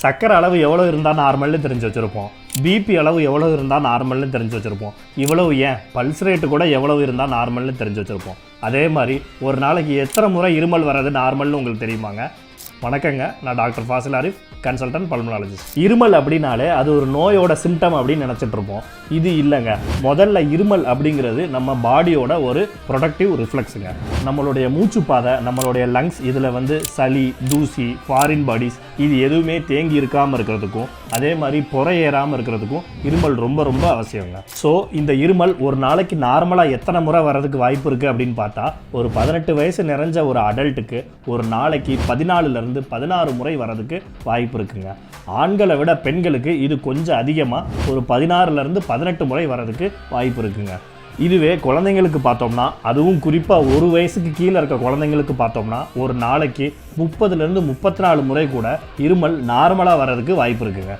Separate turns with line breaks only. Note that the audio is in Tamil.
சக்கரை அளவு எவ்வளோ இருந்தால் நார்மல்னு தெரிஞ்சு வச்சுருப்போம். பிபி அளவு எவ்வளோ இருந்தால் நார்மல்னு தெரிஞ்சு வச்சுருப்போம். இவ்வளவு ஏன் பல்ஸ் ரேட்டு கூட எவ்வளவு இருந்தால் நார்மல்னு தெரிஞ்சு வச்சுருப்போம். அதே மாதிரி ஒரு நாளைக்கு எத்தனை முறை இருமல் வர்றது நார்மல்னு உங்களுக்கு தெரியுமாங்க? வணக்கங்க, நான் doctor Fazil Arif, consultant pulmonologist. இருமல் அப்படின்னாலே அது ஒரு நோயோட சிம்டம் அப்படின்னு நினச்சிட்டு இருப்போம். இது இல்லைங்க. முதல்ல இருமல் அப்படிங்கிறது நம்ம பாடியோட ஒரு ப்ரொடக்டிவ் ரிஃப்ளெக்ஸுங்க. நம்மளுடைய மூச்சுப்பாதை, நம்மளுடைய லங்ஸ், இதில் சளி, தூசி, ஃபாரின் பாடிஸ் இது எதுவுமே தேங்கி இருக்காமல் இருக்கிறதுக்கும் அதே மாதிரி புறை ஏறாமல் இருக்கிறதுக்கும் இருமல் ரொம்ப ரொம்ப அவசியங்க. ஸோ இந்த இருமல் ஒரு நாளைக்கு நார்மலாக எத்தனை முறை வர்றதுக்கு வாய்ப்பு இருக்குது அப்படின்னு பார்த்தா, ஒரு 18 வயசு நிறைஞ்ச ஒரு அடல்ட்டுக்கு ஒரு நாளைக்கு 14 16 முறை வரதுக்கு வாய்ப்பு இருக்குங்க. ஆண்களை விட பெண்களுக்கு இது கொஞ்சம் அதிகமாக ஒரு 16 18 முறை வரதுக்கு வாய்ப்பு இருக்குங்க. இதுவே குழந்தைங்களுக்கு பார்த்தோம்னா, அதுவும் குறிப்பாக 1 வயசுக்கு கீழே இருக்க குழந்தைங்களுக்கு பார்த்தோம்னா ஒரு நாளைக்கு 30 34 முறை கூட இருமல் நார்மலாக வர்றதுக்கு வாய்ப்பு இருக்குங்க.